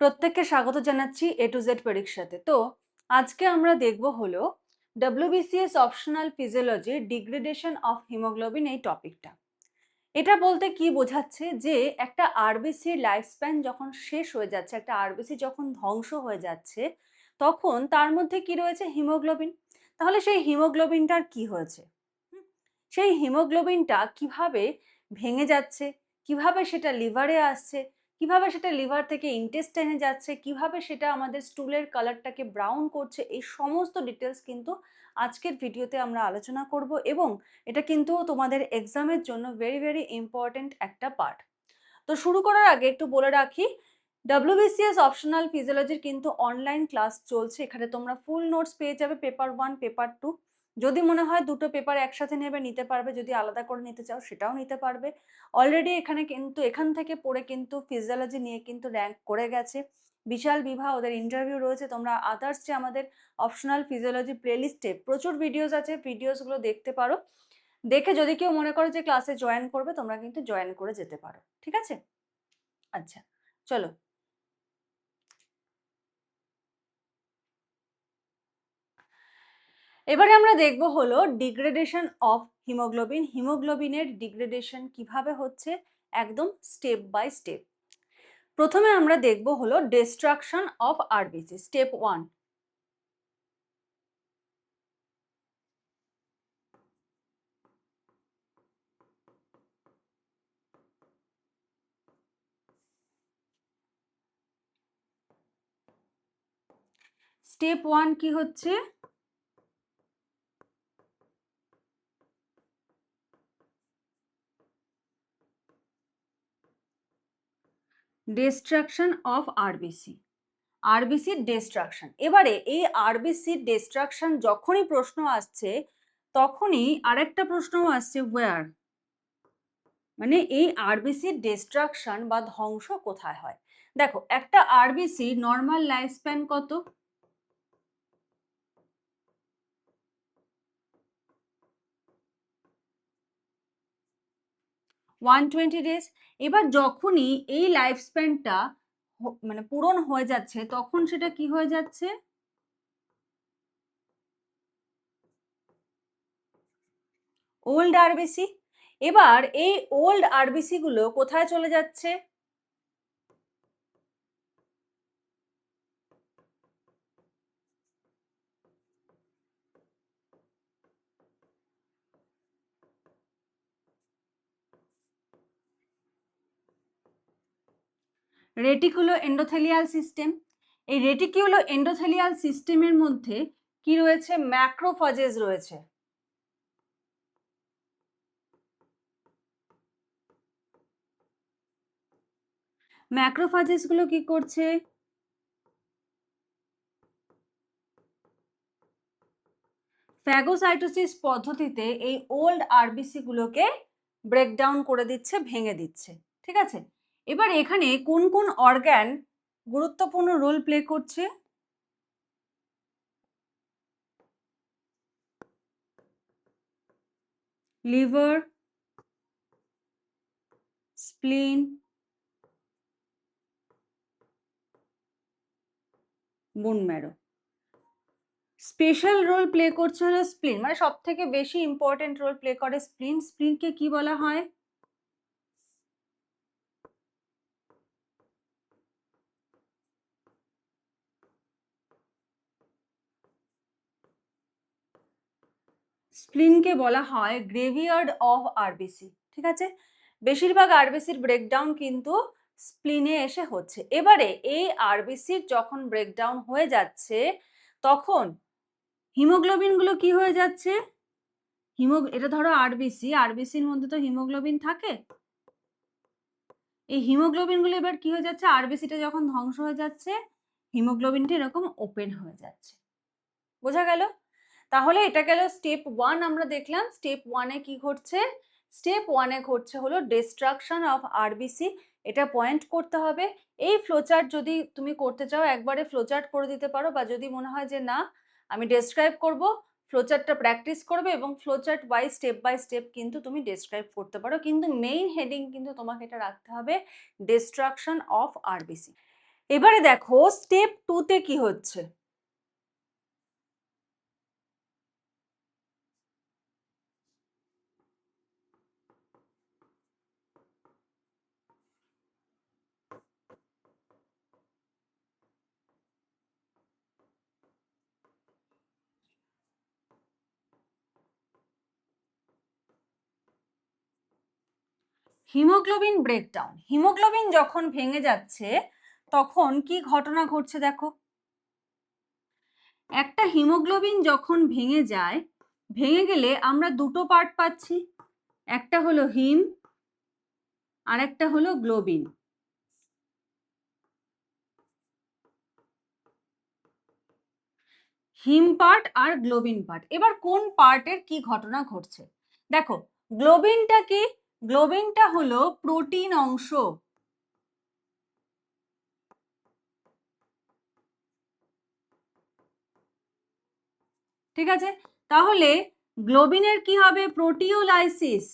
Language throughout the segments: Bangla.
প্রত্যেককে স্বাগত জানাচ্ছি এ টু জেড পরীক্ষাতে। তো আজকে আমরা দেখব হলো WBCS optional physiology degradation of haemoglobin এই টপিকটা। এটা বলতে কি বোঝাচ্ছে যে একটা আরবিসির লাইফ স্প্যান যখন শেষ হয়ে যাচ্ছে, একটা আরবিসি যখন ধ্বংস হয়ে যাচ্ছে, তখন তার মধ্যে কি রয়েছে? হিমোগ্লোবিন। তাহলে সেই হিমোগ্লোবিনটার কি হয়েছে? হুম? সেই হিমোগ্লোবিনটা কিভাবে ভেঙে যাচ্ছে, কিভাবে সেটা লিভারে আসছে, কিভাবে সেটা লিভার থেকে ইন্টেস্টাইনে যাচ্ছে, কিভাবে সেটা আমাদের স্টুলের কালারটাকে ব্রাউন করছে, এই সমস্ত ডিটেলস কিন্তু আজকের ভিডিওতে আমরা আলোচনা করব এবং এটা কিন্তু তোমাদের এক্সামের জন্য ভেরি ভেরি ইম্পর্টেন্ট একটা পার্ট। তো শুরু করার আগে একটু বলে রাখি, WBCS অপশনাল ফিজিওলজির কিন্তু অনলাইন ক্লাস চলছে। এখানে তোমরা ফুল নোটস পেয়ে যাবে, পেপার 1 পেপার 2। যদি মনে হয় দুটো পেপার একসাথে নিতে পারবে, যদি আলাদা করে নিতে চাও সেটাও নিতে পারবে। অলরেডি এখান থেকে পড়ে কিন্তু ফিজিওলজি নিয়ে কিন্তু র্যাঙ্ক করে গেছে বিশাল বিভা, ওদের ইন্টারভিউ রয়েছে। তোমরা আদার্স যে আমাদের অপশনাল ফিজিওলজি প্লেলিস্টে প্রচুর ভিডিওস আছে, ভিডিওসগুলো দেখতে পারো। দেখে যদি কেউ মনে করো যে ক্লাসে জয়েন করবে, তোমরা কিন্তু জয়েন করে যেতে পারো। ঠিক আছে? আচ্ছা, চলো। এবারে আমরা দেখব হলো ডিগ্রেডেশন অফ হিমোগ্লোবিন। হিমোগ্লোবিনের ডিগ্রেডেশন কিভাবে হচ্ছে, একদম স্টেপ বাই স্টেপ। প্রথমে আমরা দেখব হলো destruction of RBC, step 1। Step 1 কি হচ্ছে? ডিস্ট্রাকশন অফ আরবিসি, আরবিসির ডিস্ট্রাকশন। এবারে এই আরবিসির ডিস্ট্রাকশন যখনই প্রশ্ন আসছে, তখনই আরেকটা প্রশ্নও আসছে, ওয়্যার, মানে এই আরবিসির ডিস্ট্রাকশন বা ধ্বংস কোথায় হয়। দেখো, একটা আরবিসি নর্মাল লাইফ স্প্যান কত? 120 ডেজ। এবার যখনই এই লাইফ স্প্যানটা মানে পূরণ হয়ে যাচ্ছে, তখন সেটা কি হয়ে যাচ্ছে? Old RBC. এবার এই ওল্ড আরবিসি গুলো কোথায় চলে যাচ্ছে? রেটিকুলো এন্ডোথেলিয়াল সিস্টেম। এই রেটিকুলো এন্ডোথেলিয়াল সিস্টেমের মধ্যে কি রয়েছে? ম্যাক্রোফাজেস রয়েছে। ম্যাক্রোফাজেস গুলো কি করছে? ফ্যাগোসাইটোসিস পদ্ধতিতে এই ওল্ড আরবিসি গুলোকে ব্রেকডাউন করে দিচ্ছে, ভেঙে দিচ্ছে। ঠিক আছে? এবার এখানে কোন কোন অর্গান গুরুত্বপূর্ণ রোল প্লে করছে? Liver, স্প্লিন, bone marrow. Special roll play করছে হলো স্প্লিন, মানে সব থেকে বেশি ইম্পর্টেন্ট রোল প্লে করে স্প্লিন। স্প্লিনকে কি বলা হয়? স্প্লিনকে বলা হয় গ্রেভিয়ার্ড অফ আরবিসি। ঠিক আছে? বেশিরভাগ আরবিসির ব্রেকডাউন কিন্তু স্প্লিনে এসে হচ্ছে। এবারে এই আরবিসির যখন ব্রেকডাউন হয়ে যাচ্ছে, তখন হিমোগ্লোবিন গুলো কি হয়ে যাচ্ছে? এটা ধরো আরবিসি, আরবিসির মধ্যে তো হিমোগ্লোবিন থাকে। এই হিমোগ্লোবিন গুলো এবার কি হয়ে যাচ্ছে? আরবিসিটা যখন ধ্বংস হয়ে যাচ্ছে, হিমোগ্লোবিনটা এরকম ওপেন হয়ে যাচ্ছে। বোঝা গেল? তাহলে এটা গেল স্টেপ 1। আমরা দেখলাম স্টেপ 1-এ কি ঘটছে। স্টেপ 1-এ ঘটছে হলো ডিস্ট্রাকশন অফ আরবিসি। এটা পয়েন্ট করতে হবে। এই ফ্লোচার্ট যদি তুমি করতে চাও, একবারে ফ্লোচার্ট করে দিতে পারো, বা যদি মনে হয় যে না আমি ডেসক্রাইব করব, ফ্লোচার্টটা প্র্যাকটিস করবে এবং ফ্লোচার্ট স্টেপ বাই স্টেপ কিন্তু তুমি ডেসক্রাইব করতে পারো। কিন্তু মেইন হেডিং কিন্তু তোমাকে এটা রাখতে হবে, ডিস্ট্রাকশন অফ আরবিসি। এবারে দেখো স্টেপ 2 তে কি হচ্ছে। Haemoglobin breakdown. হিমোগ্লোবিন যখন ভেঙে যাচ্ছে তখন কি ঘটনা ঘটছে দেখো। একটা হিমোগ্লোবিন যখন ভেঙে যায়, ভেঙে গেলে আমরা দুটো পার্ট পাচ্ছি, একটা হলো হিম আর একটা হলো গ্লোবিন। হিম পার্ট আর গ্লোবিন পার্ট। এবার কোন পার্টের কি ঘটনা ঘটছে দেখো। গ্লোবিনটা কি? গ্লোবিনটা হলো প্রোটিন অংশ। ঠিক আছে, তাহলে গ্লোবিনের কি হবে? প্রোটিওলাইসিস।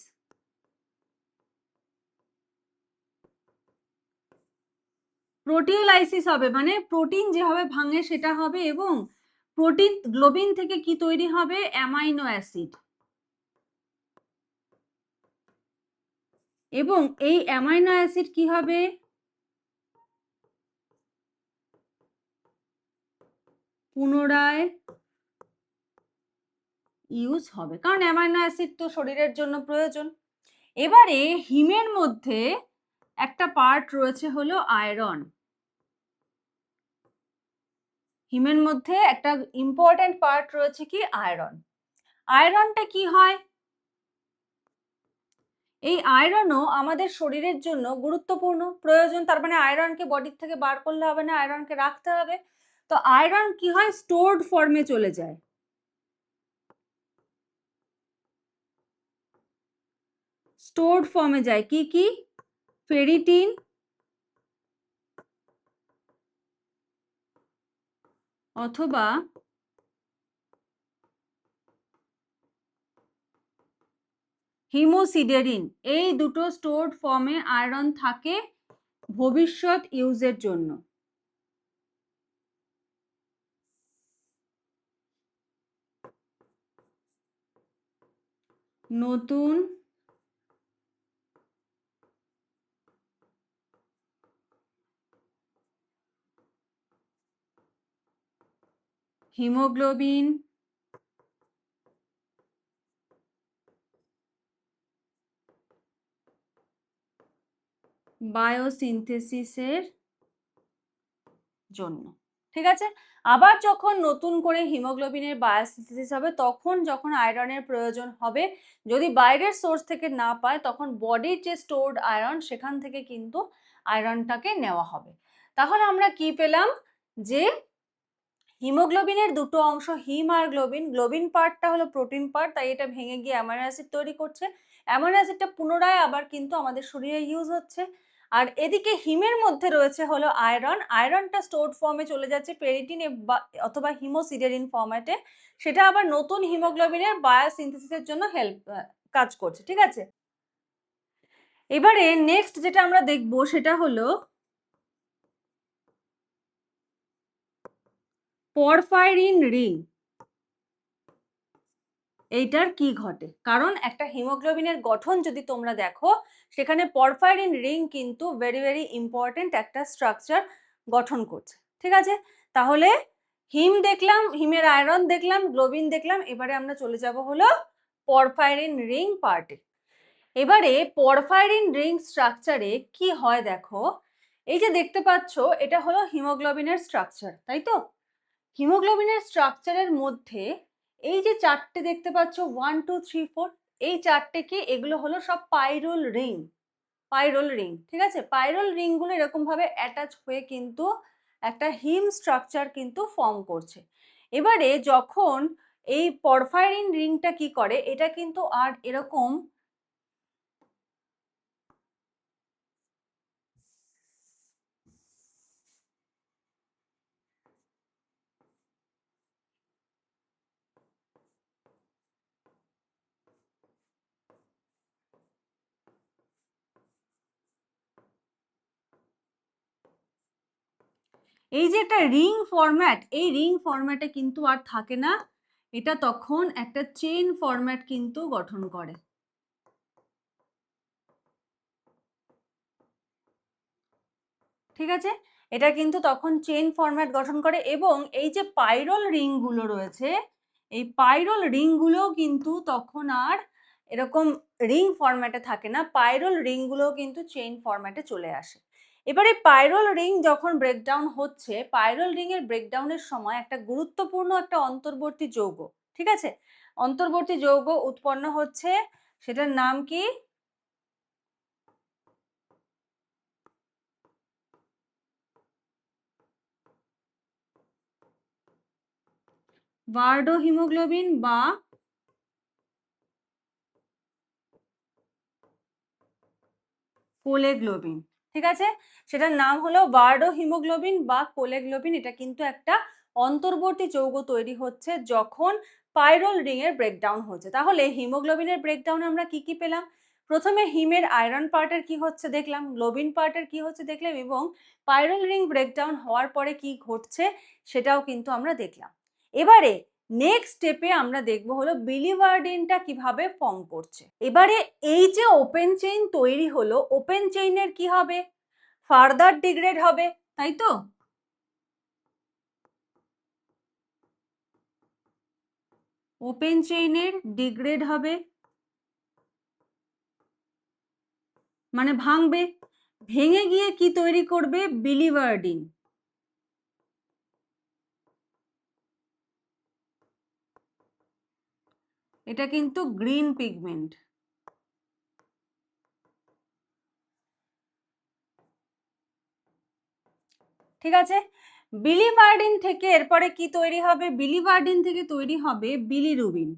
প্রোটিওলাইসিস হবে, মানে প্রোটিন যেভাবে ভাঙে সেটা হবে, এবং প্রোটিন গ্লোবিন থেকে কি তৈরি হবে? Amino acid. এবং এই অ্যামাইনো অ্যাসিড কি হবে? পুনরায় ইউজ হবে, কারণ অ্যামাইনো অ্যাসিড তো শরীরের জন্য প্রয়োজন। এবারে হিমের মধ্যে একটা পার্ট রয়েছে হলো আয়রন। হিমের মধ্যে একটা ইম্পর্টেন্ট পার্ট রয়েছে কি? আয়রন। আয়রনটা কি হয়? এই আয়রনও আমাদের শরীরের জন্য গুরুত্বপূর্ণ, প্রয়োজন। তার মানে আয়রনকে বডির থেকে বার করলে হবে না, আয়রনকে রাখতে হবে। তো আয়রন কি হয়? স্টোরড ফর্মে চলে যায়। স্টোরড ফর্মে যায় কি কি? ফেরিটিন, অথবা হিমোসিডেরিন। এই দুটো স্টোরড ফর্মে আয়রন থাকে ভবিষ্যৎ ইউজের জন্য। নতুন হিমোগ্লোবিন বায়োসিনথেসিসের জন্য। ঠিক আছে, আবার যখন নতুন করে হিমোগ্লোবিনের বায়োসিনথেসিস হবে, তখন যখন আয়রনের প্রয়োজন হবে, যদি বাইরের সোর্স থেকে না পায়, তখন বডির যে স্টোরড আয়রন সেখান থেকে কিন্তু আয়রনটাকে নেওয়া হবে। তাহলে আমরা কি পেলাম? যে হিমোগ্লোবিনের দুটো অংশ, হিম আর গ্লোবিন। গ্লোবিন পার্টটা হলো প্রোটিন পার্ট, তাই এটা ভেঙে গিয়ে অ্যামাইনো অ্যাসিড তৈরি করছে। অ্যামাইনো অ্যাসিডটা পুনরায় আবার কিন্তু আমাদের শরীরে ইউজ হচ্ছে। আর এদিকে হিমের মধ্যে রয়েছে হলো আয়রন। আয়রনটা স্টোরড ফর্মে চলে যাচ্ছে পেরিটিন অথবা হিমোসিডেরিন ফর্ম্যাটে। সেটা আবার নতুন হিমোগ্লোবিনের বায়োসিনথেসিসের জন্য কাজ করছে। ঠিক আছে, এবারে নেক্সট যেটা আমরা দেখব সেটা হলো পরফাইরিন রিং। এইটার কি ঘটে? কারণ একটা হিমোগ্লোবিনের গঠন যদি তোমরা দেখো, সেখানে পরফাইরিন রিং কিন্তু ভেরি ভেরি ইম্পর্টেন্ট একটা স্ট্রাকচার গঠন করছে। ঠিক আছে, তাহলে হিম দেখলাম, হিমের আয়রন দেখলাম, গ্লোবিন দেখলাম, এবারে আমরা চলে যাব হলো পরফাইরিন রিং পার্টে। এবারে পরফাইরিন রিং স্ট্রাকচারে কি হয় দেখো। এই যে দেখতে পাচ্ছ, এটা হলো হিমোগ্লোবিনের স্ট্রাকচার, তাই তো? হিমোগ্লোবিনের স্ট্রাকচারের মধ্যে এই যে চারটে দেখতে পাচ্ছ, 1 2 3 4, এই চারটে কি? এগুলো হলো সব পাইরুল রিং। পাইরুল রিং, ঠিক আছে? পাইরুল রিংগুলো এরকম ভাবে অ্যাটাচ হয়ে কিন্তু একটা হিম স্ট্রাকচার কিন্তু ফর্ম করছে। এবারে যখন এই পরফাইরিন রিংটা কি করে, এটা কিন্তু আর এরকম এই যে একটা রিং ফরম্যাট, এই রিং ফরম্যাটে কিন্তু আর থাকে না, এটা তখন একটা চেইন ফরম্যাট কিন্তু গঠন করে। ঠিক আছে, এটা কিন্তু তখন চেইন ফরম্যাট গঠন করে এবং এই যে পাইরল রিংগুলো রয়েছে, এই পাইরল রিংগুলোও কিন্তু তখন আর এরকম রিং ফরম্যাটে থাকে না, পাইরল রিংগুলোও কিন্তু চেইন ফরম্যাটে চলে আসে। এবারে পাইরল রিং যখন ব্রেকডাউন হচ্ছে, পাইরল রিং এর ব্রেকডাউনের সময় একটা গুরুত্বপূর্ণ একটা অন্তর্বর্তী যৌগ, ঠিক আছে, অন্তর্বর্তী যৌগ উৎপন্ন হচ্ছে, সেটার নাম কি? বার্ডো হিমোগ্লোবিন বা কোলেগ্লোবিন। ঠিক আছে, সেটার নাম হলো বার্ডো হিমোগ্লোবিন বা কোলেগ্লোবিন। এটা কিন্তু একটা অন্তর্বর্তী যৌগ তৈরি হচ্ছে যখন পাইরল রিং এর ব্রেকডাউন হচ্ছে। তাহলে হিমোগ্লোবিনের ব্রেকডাউনে আমরা কি কি পেলাম? প্রথমে হিমের আয়রন পার্টের কি হচ্ছে দেখলাম, গ্লোবিন পার্টের কি হচ্ছে দেখলাম, এবং পাইরল রিং ব্রেকডাউন হওয়ার পরে কি ঘটছে সেটাও কিন্তু আমরা দেখলাম। এবারে নেক্সট স্টেপে আমরা দেখব হলো বিলিভার্ডিনটা কিভাবে ফর্ম করছে। এবারে এই যে ওপেন চেইন তৈরি হলো, ওপেন চেইনের কি হবে? ফার্দার ডিগ্রেড হবে, তাই তো? ওপেন চেইনের ডিগ্রেড হবে মানে ভাঙবে, ভেঙে গিয়ে কি তৈরি করবে? বিলিভার্ডিন। এটা কিন্তু গ্রিন পিগমেন্ট। ঠিক আছে, বিলিভার্ডিন থেকে এরপরে কি তৈরি হবে? বিলিভার্ডিন থেকে তৈরি হবে বিলিরুবিন।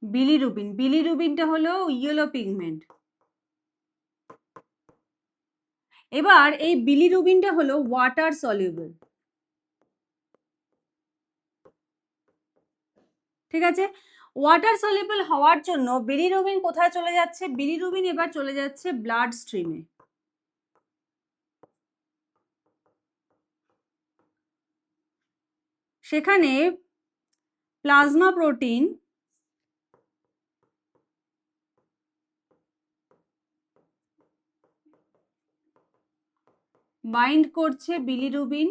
বিলিরুবিন, বিলিরুবিনটা হলো ইয়েলো পিগমেন্ট। এবার এই বিলিরুবিনটা হলো ওয়াটার সলিউবল। ঠিক আছে, ওয়াটার সলিউবল হওয়ার জন্য বিলিরুবিন কোথায় চলে যাচ্ছে? বিলিরুবিন এবার চলে যাচ্ছে ব্লাড স্ট্রিমে। সেখানে প্লাজমা প্রোটিন বাইন্ড করছে বিলিরুবিন,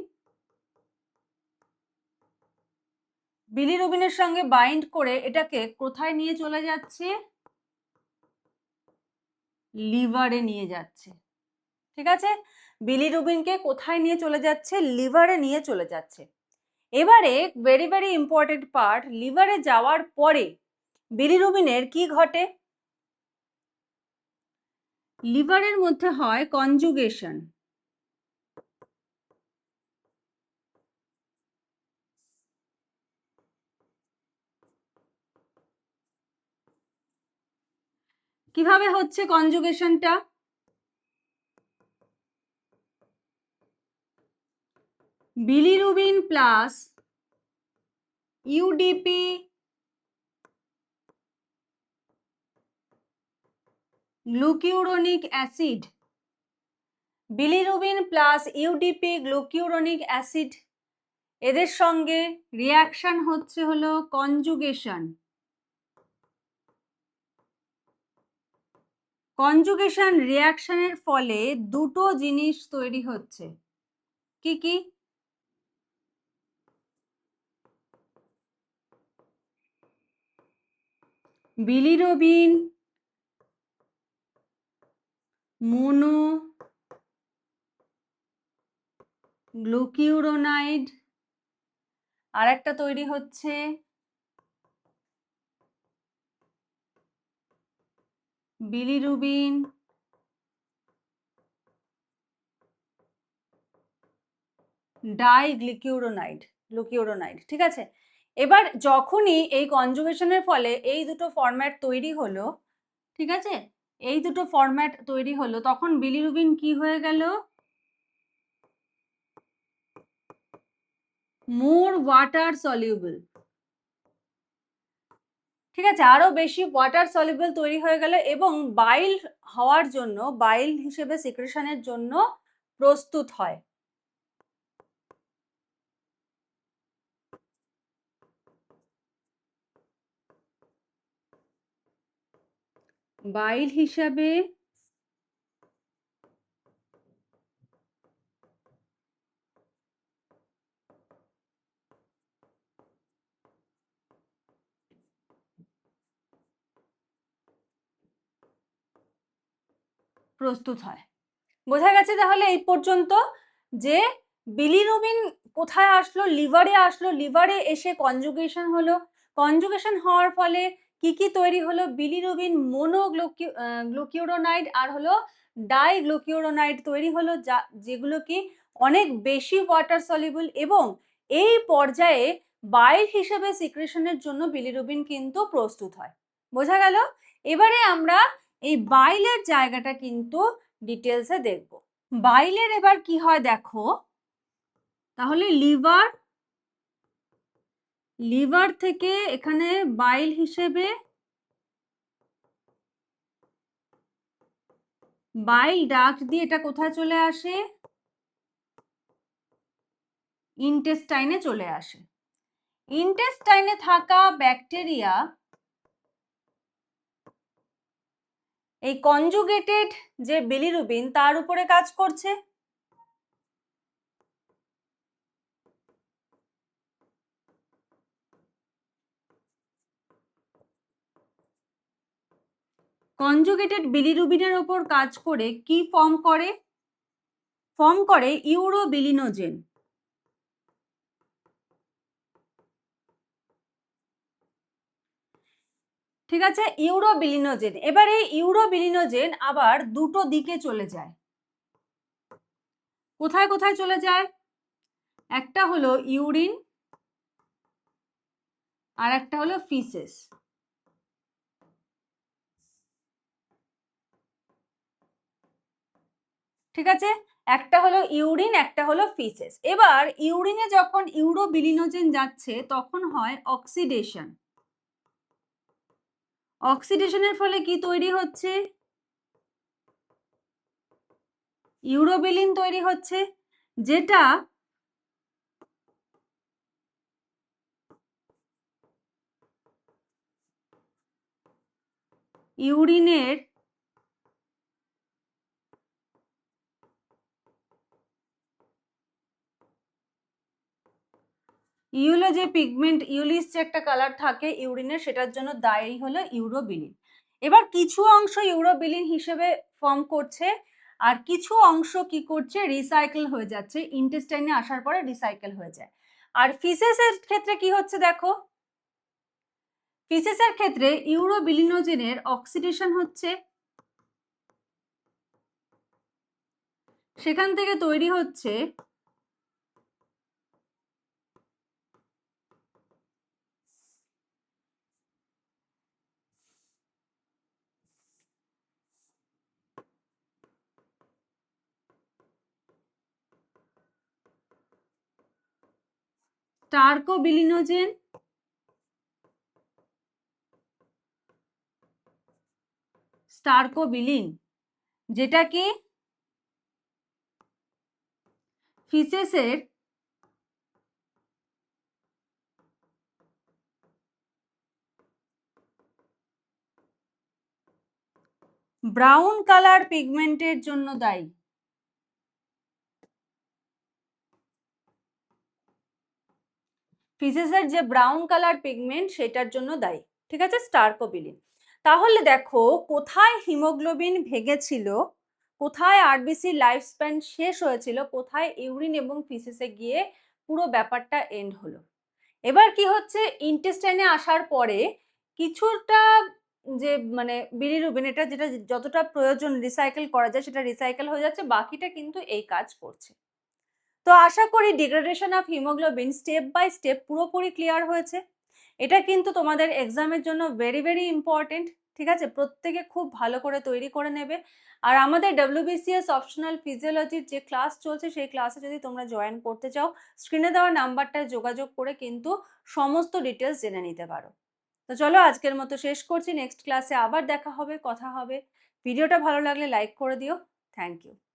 বিলিরুবিনের সঙ্গে বাইন্ড করে এটাকে কোথায় নিয়ে চলে যাচ্ছে? লিভারে নিয়ে যাচ্ছে। ঠিক আছে, বিলিরুবিনকে কোথায় নিয়ে চলে যাচ্ছে? লিভারে নিয়ে চলে যাচ্ছে। এবারে ভেরি ভেরি ইম্পর্টেন্ট পার্ট, লিভারে যাওয়ার পরে বিলিরুবিনের কি ঘটে? লিভারের মধ্যে হয় কনজুগেশন। কিভাবে হচ্ছে কনজুগেশনটা? Bilirubin plus UDP glucuronic acid, bilirubin plus UDP glucuronic acid, এদের সঙ্গে রিয়াকশন হচ্ছে হলো কনজুগেশন। কনজুগেশন রিয়াকশনের ফলে দুটো জিনিস তৈরি হচ্ছে, কি কি? বিলিরুবিন মোনো গ্লুকিউরোনাইড, আর একটা তৈরি হচ্ছে বিলিরুবিন ডাইগ্লিকিউরোনাইড, গ্লুকিউরোনাইড। ঠিক আছে, এবার যখনই এই কনজুগেশনের ফলে এই দুটো ফরম্যাট তৈরি হলো, ঠিক আছে, এই দুটো ফরম্যাট তৈরি হলো, তখন বিলিরুবিন কি হয়ে গেল? মোর ওয়াটার সলিউবল। ঠিক আছে, আরো বেশি ওয়াটার সলিউবল তৈরি হয়ে গেল এবং বাইল হওয়ার জন্য, বাইল হিসেবে সিক্রেশনের জন্য প্রস্তুত হয়। বাইল হিসাবে প্রস্তুত হয়। বোঝা গেছে তাহলে এই পর্যন্ত যে বিলিরুবিন কোথায় আসলো? লিভারে আসলো, লিভারে এসে কনজুগেশন হলো, কনজুগেশন হওয়ার ফলে কি কি তৈরি হলো? বিলিরুবিন গ্লুকিউরোনাইড আর হলো ডাইগ্লুকিউরোনাইড তৈরি হলো, যেগুলো কি অনেক বেশি ওয়াটার সলিউবল এবং এই পর্যায়ে বাইল হিসেবে সিক্রেশনের জন্য বিলিরুবিন কিন্তু প্রস্তুত হয়। বোঝা গেল? এবারে আমরা এই বাইলের জায়গাটা কিন্তু ডিটেলসে দেখব। বাইলের এবার কি হয় দেখো, তাহলে লিভার থেকে এখানে বাইল হিসেবে বাইল ডাক্ট দিয়ে এটা কোথায় চলে আসে? ইন্টেস্টাইনে চলে আসে। ইন্টেস্টাইনে থাকা ব্যাকটেরিয়া এই কনজুগেটেড যে বিলিরুবিন তার উপরে কাজ করছে। কনজুগেটেড বিলিরুবিনের উপর কাজ করে কি ফর্ম করে? ফর্ম করে ইউরোবিলিনোজেন। ঠিক আছে, ইউরোবিলিনোজেন। এবার এই ইউরোবিলিনোজেন আবার দুটো দিকে চলে যায়। কোথায় কোথায় চলে যায়? একটা হলো ইউরিন আর একটা হলো ফিসেস। ঠিক আছে, একটা হলো ইউরিন, একটা হলো ফিসেস। এবার ইউরিনে যখন ইউরোবিলিনোজেন যাচ্ছে তখন হয় অক্সিডেশন। অক্সিডেশনের ফলে কি তৈরি হচ্ছে? ইউরোবিলিন তৈরি হচ্ছে, যেটা ইউরিনের ইউলো যে পিগমেন্ট, ইউলিস যে একটা কালার থাকে ইউরিনের, সেটার জন্য দায়ী হলো ইউরোবিলিন। এবার কিছু অংশ ইউরোবিলিন হিসেবে ফর্ম করছে আর কিছু অংশ কি করছে? রিসাইকেল হয়ে যাচ্ছে, ইন্টেস্টাইনে আসার পরে রিসাইকেল হয়ে যায়। আর ফিসেসের ক্ষেত্রে কি হচ্ছে দেখো, ফিসেসের ক্ষেত্রে ইউরোবিলিনোজেনের অক্সিডেশন হচ্ছে, সেখান থেকে তৈরি হচ্ছে স্টার্কোবিলিনোজেন, স্টার্কোবিলিন, যেটা কি ফিসেসের ব্রাউন কালার পিগমেন্টের জন্য দায়ী। ফিসেসের যে ব্রাউন কালার পিগমেন্ট সেটার জন্য দায়ী। ঠিক আছে, স্টার্কোবিলিন। তাহলে দেখো কোথায় হিমোগ্লোবিন ভেঙেছিল, কোথায় আরবিসি লাইফ স্প্যান শেষ হয়েছিল, কোথায় ইউরিন এবং ফিসেসে গিয়ে পুরো ব্যাপারটা এন্ড হলো। এবার কি হচ্ছে, ইন্টেস্টাইনে আসার পরে কিছুটা যে মানে বিলিরুবিন, এটা যেটা যতটা প্রয়োজন রিসাইকেল করা যায় সেটা রিসাইকেল হয়ে যাচ্ছে, বাকিটা কিন্তু এই কাজ করছে। তো আশা করি degradation of haemoglobin step by step পুরোপুরি ক্লিয়ার হয়েছে। এটা কিন্তু তোমাদের এক্সামের জন্য ভেরি ভেরি ইম্পর্টেন্ট। ঠিক আছে? প্রত্যেকে খুব ভালো করে তৈরি করে নেবে। আর আমাদের WBCS অপশনাল ফিজিওলজির যে ক্লাস চলছে সেই ক্লাসে যদি তোমরা জয়েন করতে চাও, স্ক্রিনে দেওয়া নাম্বারটায় যোগাযোগ করে কিন্তু সমস্ত ডিটেলস জেনে নিতে পারো। তো চলো আজকের মতো শেষ করছি। নেক্সট ক্লাসে আবার দেখা হবে, কথা হবে। ভিডিওটা ভালো লাগলে লাইক করে দিও। Thank you.